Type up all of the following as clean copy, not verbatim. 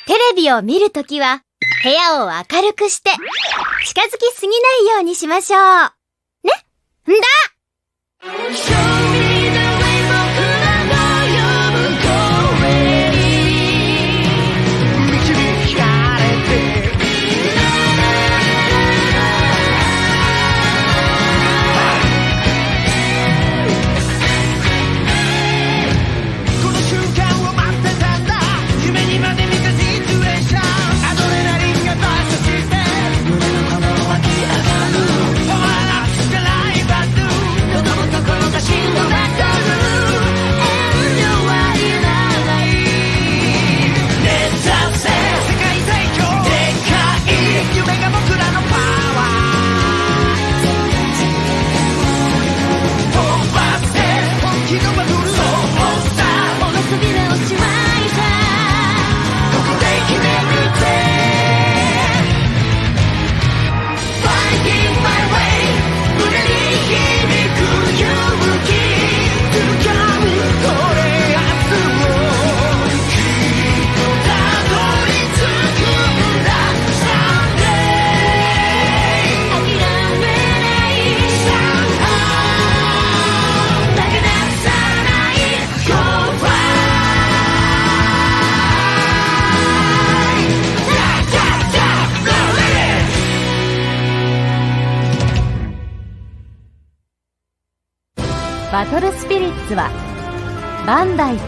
テレビを見るときは部屋を明るくして近づきすぎないようにしましょう。ね？んだ！バトルスピリッツはバンダイと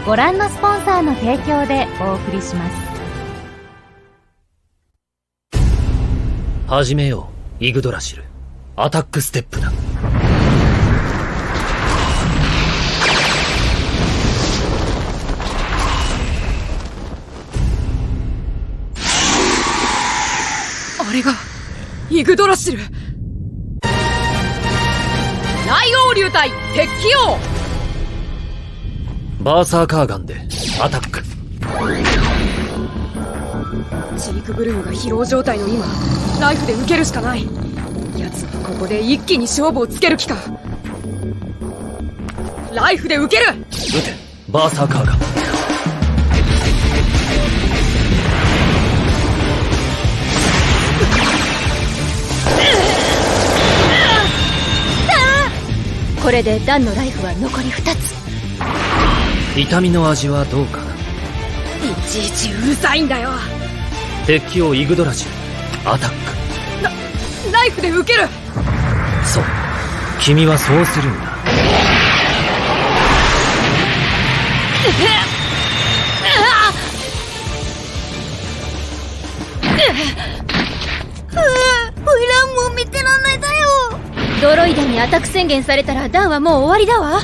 ご覧のスポンサーの提供でお送りします。始めよう、イグドラシル。アタックステップだ。あれがイグドラシル。雷王流体鉄器王。バーサーカーガンでアタック。ジークブルームが疲労状態の今、ライフで受けるしかない。奴はここで一気に勝負をつける気か。ライフで受ける。撃て、バーサーカーガン。これでダンのライフは残り2つ。痛みの味はどうかな。いちいちうるさいんだよ。鉄器王イグドラシル、アタック。ライフで受ける。そう、君はそうするんだ。オイランもう見てらんないだよ。ドロイドにアタック宣言されたらダンはもう終わりだわ。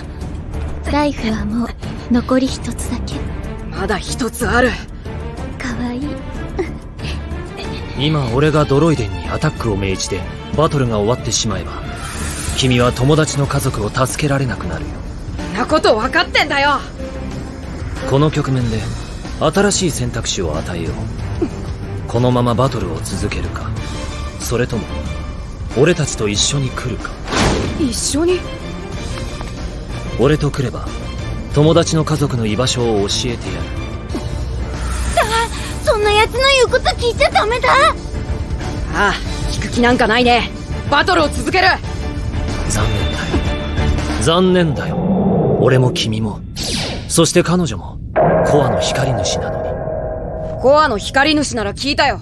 ライフはもう残り1つだけ。まだ1つある。かわいい。今俺がドロイデンにアタックを命じてバトルが終わってしまえば、君は友達の家族を助けられなくなるよ。んなこと分かってんだよ。この局面で新しい選択肢を与えよう。このままバトルを続けるか、それとも俺たちと一緒に来るか。一緒に？俺と来れば友達の家族の居場所を教えてやる。そんな奴の言うこと聞いちゃダメだ。ああ、聞く気なんかないね。バトルを続ける。残念だよ、残念だよ。俺も君も、そして彼女もコアの光主なのに。コアの光主なら聞いたよ。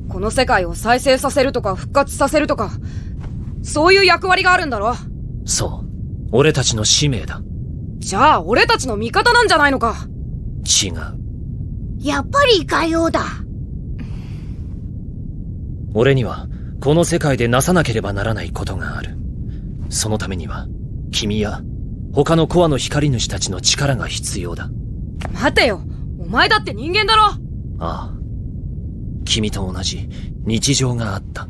この世界を再生させるとか復活させるとか、そういう役割があるんだろ。そう、俺たちの使命だ。じゃあ俺たちの味方なんじゃないのか。違う。やっぱりいかようだ。俺にはこの世界でなさなければならないことがある。そのためには君や他のコアの光主たちの力が必要だ。待てよ、お前だって人間だろ。ああ、君と同じ日常があった。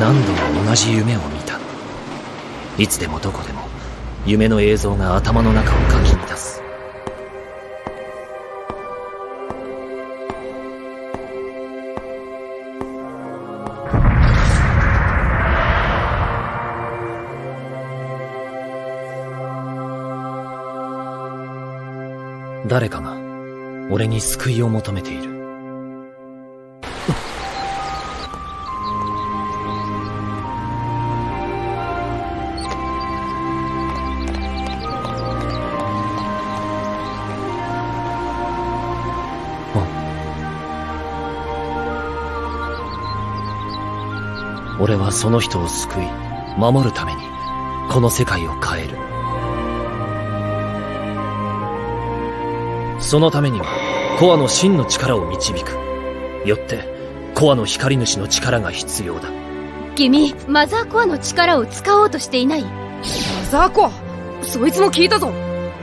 何度も同じ夢を見た。いつでもどこでも夢の映像が頭の中をかき乱す。誰かが俺に救いを求めている。俺はその人を救い、守るために、この世界を変える。そのためには、コアの真の力を導く。よって、コアの光主の力が必要だ。君、マザーコアの力を使おうとしていない？マザーコア、そいつも聞いたぞ。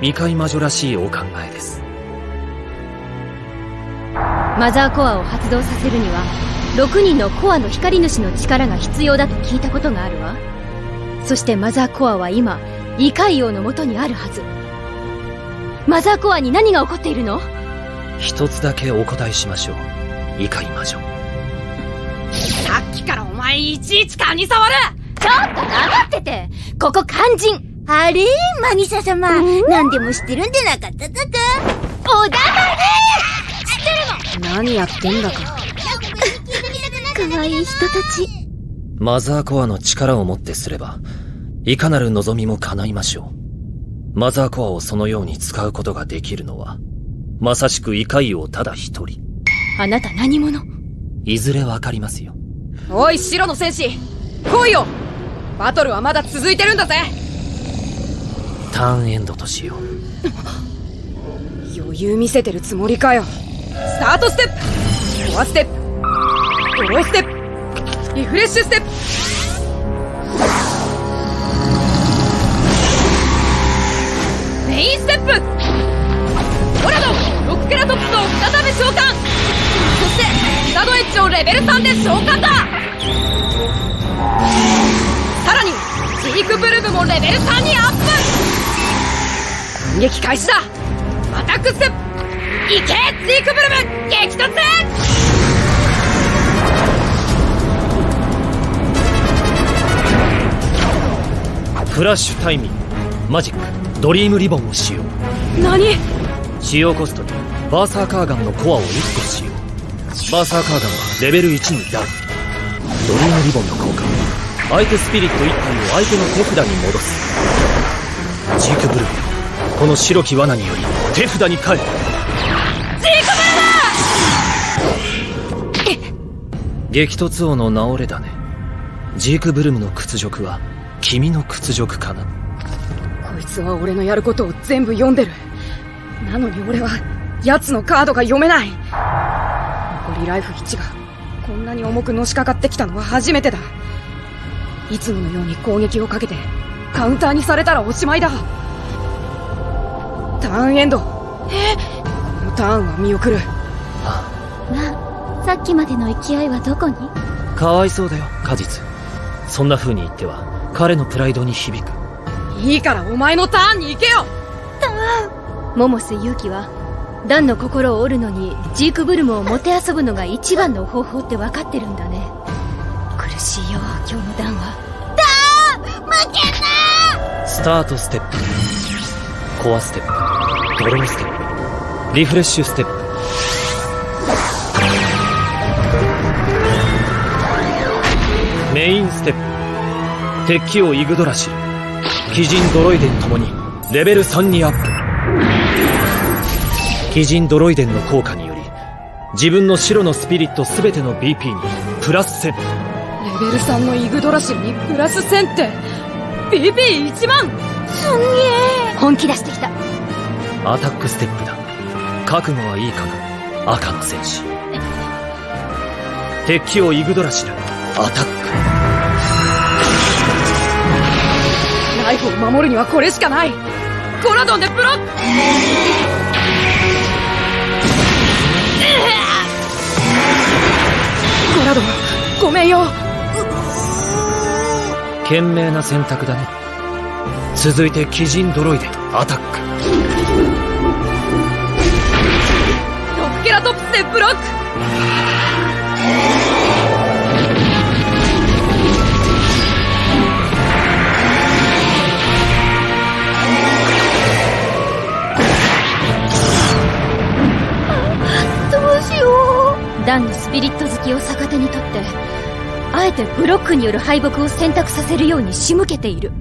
未開魔女らしいお考えです。マザーコアを発動させるには、6人のコアの光主の力が必要だと聞いたことがあるわ。そしてマザーコアは今、異界王のもとにあるはず。マザーコアに何が起こっているの？一つだけお答えしましょう。異界魔女。さっきからお前いちいち蚊に触る！ちょっと黙ってて！ここ肝心！あれマギサ様、何でも知ってるんでなかったとか？おだまれ！知ってるの？何やってんだか。可愛い人たち。マザーコアの力をもってすれば、いかなる望みも叶いましょう。マザーコアをそのように使うことができるのは、まさしく異界王ただ一人。あなた何者？いずれわかりますよ。おい白の戦士、来いよ！バトルはまだ続いてるんだぜ。ターンエンドとしよう。余裕見せてるつもりかよ。スタートステップ、コアステップ、ドロイステップ、リフレッシュステップ。メインステップ。オラドロックケラトップスを再び召喚。そしてザドエッジをレベル3で召喚だ。さらにジークブルムもレベル3にアップ。反撃開始だ。アタックステップ。いけジークブルム、激突！フラッシュタイミング、マジック、ドリームリボンを使用。何？使用コストにバーサーカーガンのコアを1個使用。バーサーカーガンはレベル1にダウン。ドリームリボンの効果、相手スピリット1体を相手の手札に戻す。ジークブルム、この白き罠により手札に変える。ジークブルム！激突王の名折れだね。ジークブルムの屈辱は君の屈辱かな。こいつは俺のやることを全部読んでる。なのに俺は奴のカードが読めない。残りライフ1がこんなに重くのしかかってきたのは初めてだ。いつものように攻撃をかけてカウンターにされたらおしまいだ。ターンエンド。このターンは見送る。さっきまでの勢いはどこに？かわいそうだよ、果実。そんな風に言っては彼のプライドに響く。いいからお前のターンに行けよ。モモスユウキはダンの心を折るのにジークブルムをもてあそぶのが一番の方法って分かってるんだね。苦しいよ今日のダンは。負けた！スタートステップ、コアステップ、ドローステップ、リフレッシュステップ。メインステップ、鉄器王イグドラシル、鬼人ドロイデンともにレベル3にアップ。鬼人ドロイデンの効果により自分の白のスピリット全ての BP にプラス1000。レベル3のイグドラシルにプラス1000って BP1 万！すんげえ本気出してきた。アタックステップだ。覚悟はいいかな、赤の戦士。鉄器王イグドラシル、アタック。ライフを守るにはこれしかない。ゴラドンでブロック！ゴラドン、ごめんよ。賢明な選択だね。続いて鬼人ドロイデン、アタック。ロッケラトプスでブロック！スピリット好きを逆手にとって、あえてブロックによる敗北を選択させるように仕向けている。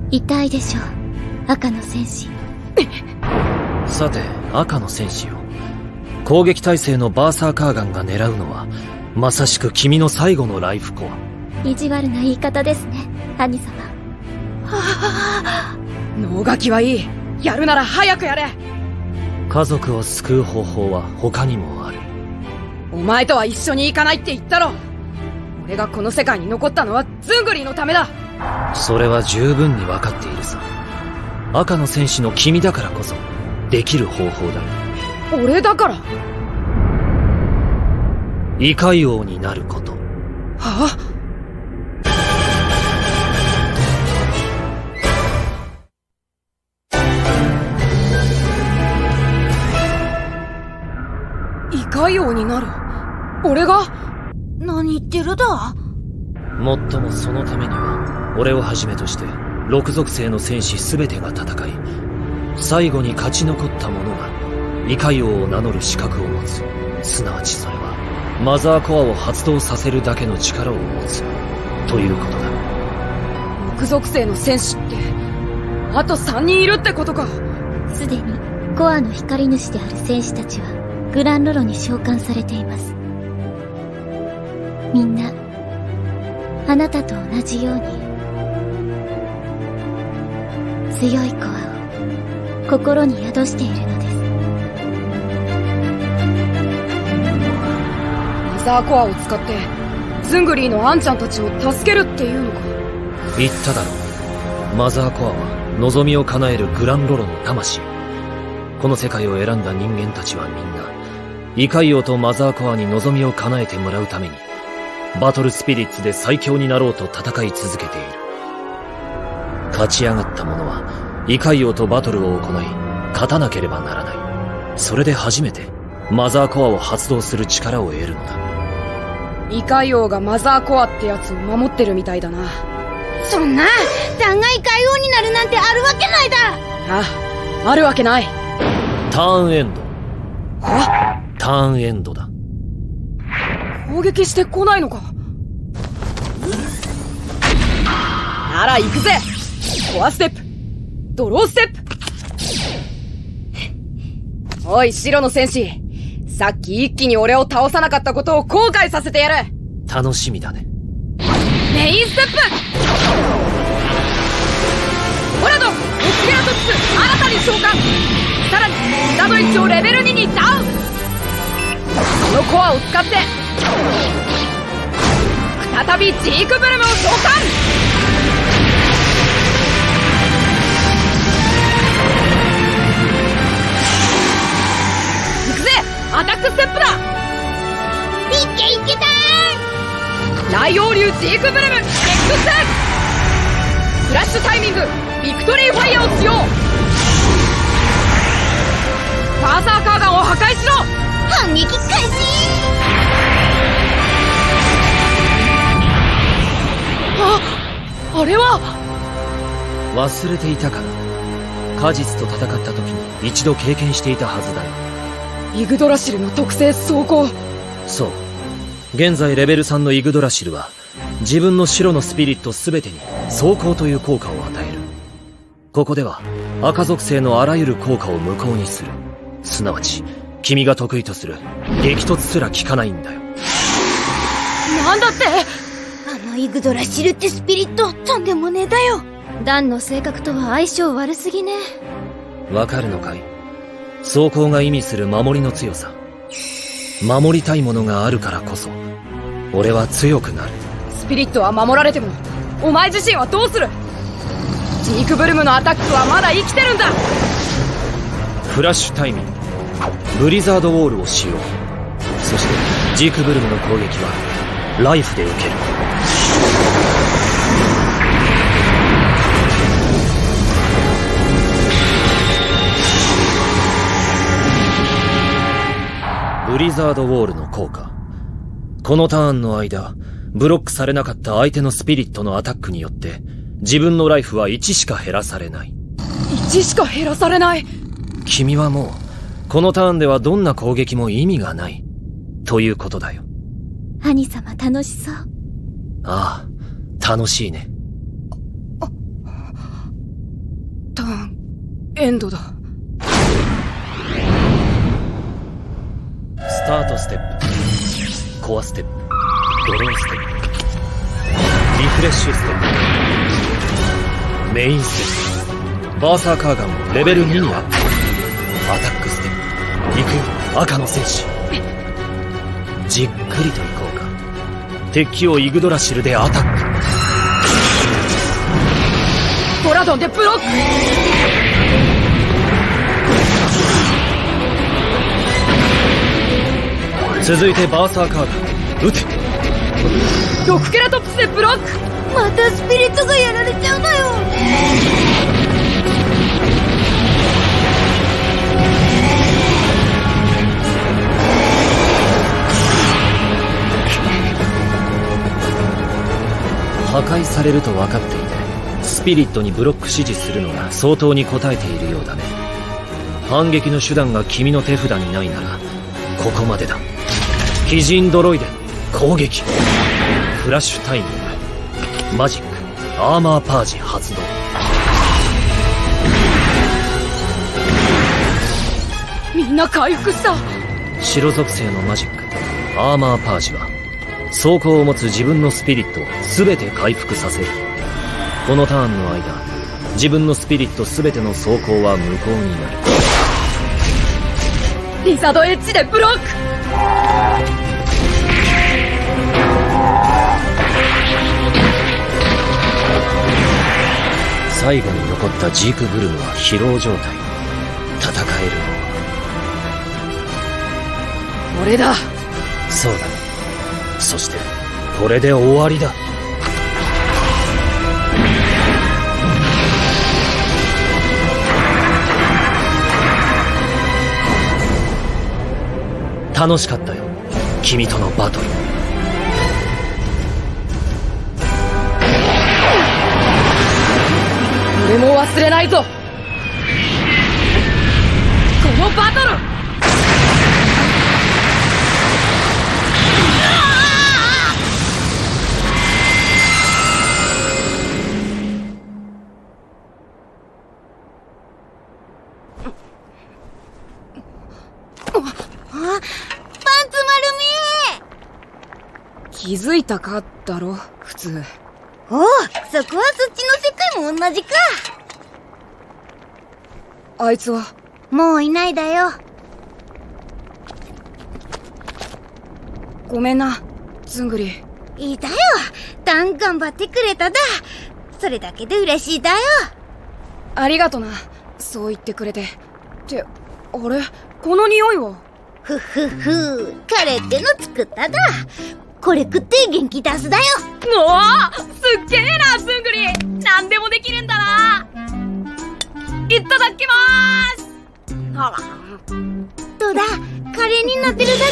痛いでしょう、赤の戦士。さて、赤の戦士よ。攻撃耐性のバーサーカーガンが狙うのは、まさしく君の最後のライフコア。意地悪な言い方ですね、兄様。脳ガキはいい。やるなら早くやれ。家族を救う方法は他にもある。お前とは一緒に行かないって言ったろ。俺がこの世界に残ったのはズングリーのためだ。それは十分に分かっているさ。赤の戦士の君だからこそできる方法だ。俺だから？異界王になること。は？異界王になる？俺が？何言ってるだ？もっともそのためには、俺をはじめとして6属性の戦士全てが戦い、最後に勝ち残った者が異界王を名乗る資格を持つ。すなわちそれはマザーコアを発動させるだけの力を持つということだ。6属性の戦士ってあと3人いるってことか。すでにコアの光主である戦士たちはグランロロに召喚されています。みんなあなたと同じように強いコアを心に宿しているのです。マザーコアを使ってズングリーのアンちゃんたちを助けるっていうのか。言っただろう。マザーコアは望みを叶えるグランロロの魂。この世界を選んだ人間たちはみんな異界王とマザーコアに望みを叶えてもらうためにバトルスピリッツで最強になろうと戦い続けている。勝ち上がった者は異界王とバトルを行い勝たなければならない。それで初めてマザーコアを発動する力を得るのだ。異界王がマザーコアってやつを守ってるみたいだな。そんな弾が異界王になるなんてあるわけないだ。あ、あるわけない。ターンエンド。は？ターンエンドだ。攻撃してこないのか。なら行くぜ。コアステップ、ドローステップ。おい白の戦士、さっき一気に俺を倒さなかったことを後悔させてやる。楽しみだね。メインステップ。オラドオクゲラトップス新たに召喚。さらにミザドイチをレベル2にダウン。そのコアを使って再びジークブルムを召喚。行くぜアタックステップだ。いけいけだー。雷王流ジークブルム X フラッシュタイミングビクトリーファイヤーを使用。ファーザーカーガンを破壊しろ。反撃開始。あれは忘れていたかな。果実と戦った時に一度経験していたはずだよ。イグドラシルの特性装甲。そう。現在レベル3のイグドラシルは自分の白のスピリット全てに装甲という効果を与える。ここでは赤属性のあらゆる効果を無効にする。すなわち君が得意とする激突すら効かないんだよ。なんだって。あのイグドラシルってスピリットとんでもねえだよ。ダンの性格とは相性悪すぎね。わかるのかい。装甲が意味する守りの強さ。守りたいものがあるからこそ俺は強くなる。スピリットは守られてもお前自身はどうする。ジークブルムのアタックはまだ生きてるんだ。フラッシュタイミングブリザードウォールを使用。そしてジークブルムの攻撃はライフで受ける。ブリザードウォールの効果。このターンの間ブロックされなかった相手のスピリットのアタックによって自分のライフは1しか減らされない。1しか減らされない。君はもうこのターンではどんな攻撃も意味がない。ということだよ。兄様楽しそう。ああ、楽しいね。ターン、エンドだ。スタートステップ、コアステップ、ドローステップ、リフレッシュステップ、メインステップ、バーサーカーガンをレベル2にアップ、アタックステップ。行くよ、赤の戦士。じっくりと行こうか。敵をイグドラシルでアタック。ドラドンでブロック。続いてバーサーカーガン撃て。ドクケラトプスでブロック。またスピリットがやられちゃうのよ。破壊されると分かっていてスピリットにブロック指示するのが相当に応えているようだね。反撃の手段が君の手札にないならここまでだ。鬼人ドロイデ攻撃。フラッシュタイミング。マジックアーマーパージ発動。みんな回復した。白属性のマジックアーマーパージは装甲を持つ自分のスピリットを全て回復させる。このターンの間自分のスピリット全ての装甲は無効になる。リザードエッジでブロック。最後に残ったジークブルムは疲労状態。戦えるのは俺だ。そうだ。そしてこれで終わりだ。楽しかったよ、君とのバトル。俺も忘れないぞこのバトル。気づいたかだろ、普通。おお、そこはそっちの世界も同じか。あいつはもういないだよ。ごめんな、ずんぐり。いいだよ。ダン頑張ってくれただ。それだけで嬉しいだよ。ありがとな、そう言ってくれて。ってあれ、この匂いは。ふふふ、カレーっての作っただ。これ食って元気出すだよ。おお、すっげえな、ずんぐり。なんでもできるんだな。いただきまーす。あら、どうだ、カレーになってるだか。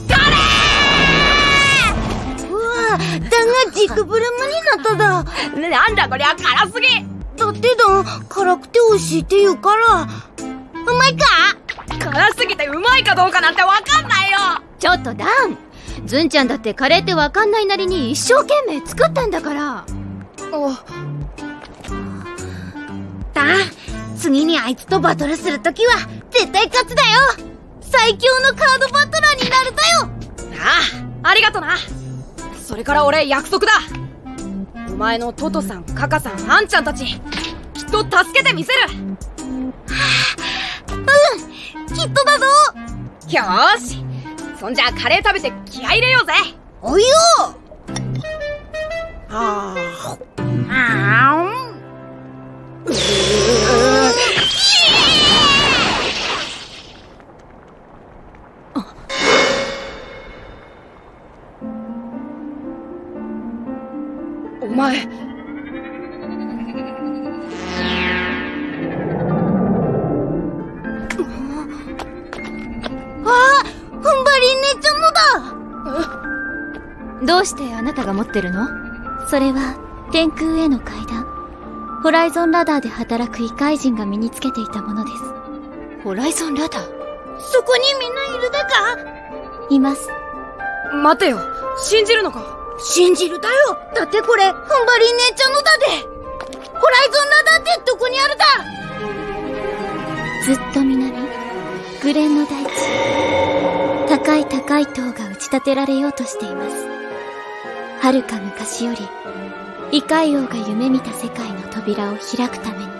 カレー。うわ、だがジークブルムになっただ。ー。なんだこりゃ、辛すぎ。だってだ、辛くて美味しいって言うから。うまいか？辛すぎてうまいかどうかなんてわかんないよ。ちょっとダン、ズンちゃんだってカレーってわかんないなりに一生懸命作ったんだから。ダン、次にあいつとバトルするときは絶対勝つだよ。最強のカードバトラーになるだよ。ああ、ありがとな。それから俺約束だ。お前のトトさん、カカさん、アンちゃんたちきっと助けてみせる。きっとだぞ。よーし、そんじゃカレー食べて気合い入れようぜ。おいよ。お前、ふんばりん姉ちゃんのだ。どうしてあなたが持ってるの？それは天空への階段。ホライゾンラダーで働く異界人が身につけていたものです。ホライゾンラダー。そこにみんないるだか？います。待てよ、信じるのか？信じるだよ。だってこれ、ふんばり姉ちゃんのだで。ホライゾンラダーってどこにあるだ？ずっと南、グレンの大地。高い高い塔が打ち立てられようとしています。遥か昔より、異界王が夢見た世界の扉を開くために。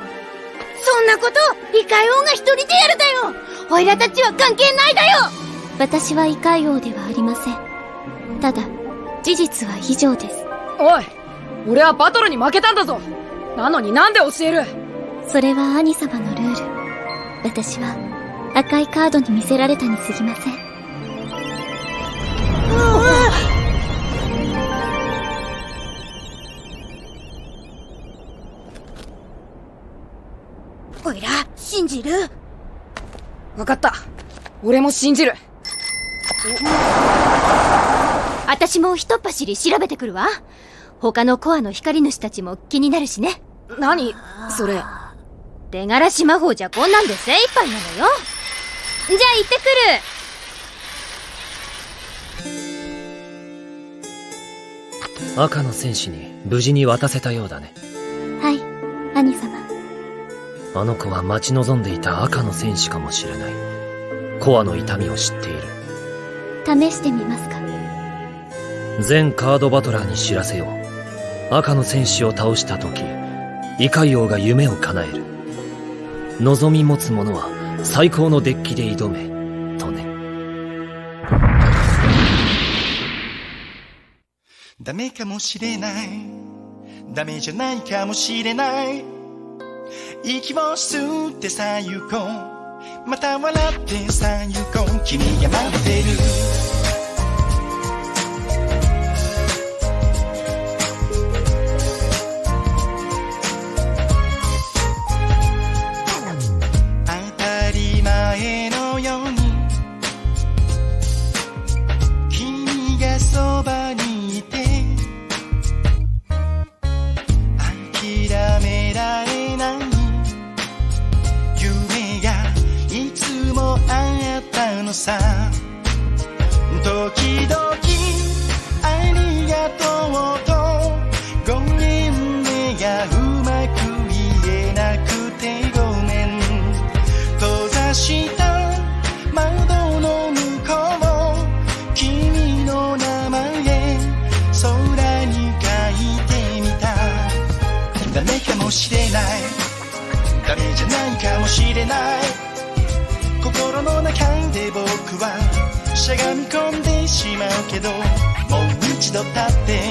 そんなこと、異界王が一人でやるだよ。おいらたちは関係ないだよ。私は異界王ではありません。ただ、事実は以上です。おい、俺はバトルに負けたんだぞ。なのになんで教える？それは兄様のルール。私は赤いカードに見せられたに過ぎません。おいら、信じる？わかった。俺も信じる。私もひとっ走り調べてくるわ。他のコアの光主たちも気になるしね。何それ。出がらし魔法じゃこんなんで精一杯なのよ。じゃあ行ってくる。赤の戦士に無事に渡せたようだね。はい、兄様。あの子は待ち望んでいた赤の戦士かもしれない。コアの痛みを知っている。試してみますか？全カードバトラーに知らせよう。赤の戦士を倒した時、異界王が夢を叶える。望み持つ者は最高のデッキで挑め、とね。ダメかもしれない。ダメじゃないかもしれない。息を吸ってさ行こう。また笑ってさ行こう。君が待ってる。当たり前のように君がそばにいて諦められない夢がいつもあったのさ。時々ありがとうとごめんねがうまく言えなくてごめん。閉ざした窓の向こう君の名前空に書いてみた。ダメかもしれない。ダメじゃないかもしれない。心の中で僕はしゃがみ込んでしまうけど、もう一度立って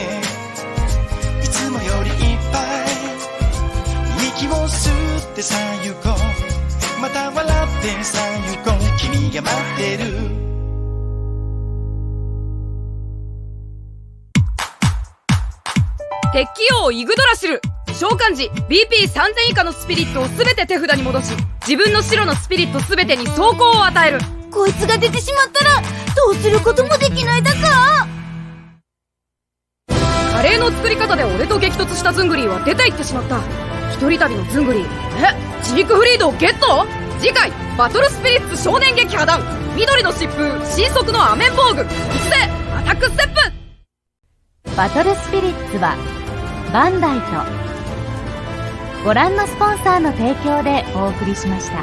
いつもよりいっぱい息を吸ってさ行こう。また笑ってさ行こう。君が待ってる。敵王イグドラシル。召喚時 BP3000 以下のスピリットを全て手札に戻し、自分の白のスピリット全てに装甲を与える。こいつが出てしまったらどうすることもできないだか。カレーの作り方で俺と激突したズングリーは出て行ってしまった。一人旅のズングリー、ジークフリードをゲット。次回バトルスピリッツ少年撃破団。緑の疾風、新速のアメンボーグ、そしてアタックステップ。バトルスピリッツはバンダイとご覧のスポンサーの提供でお送りしました。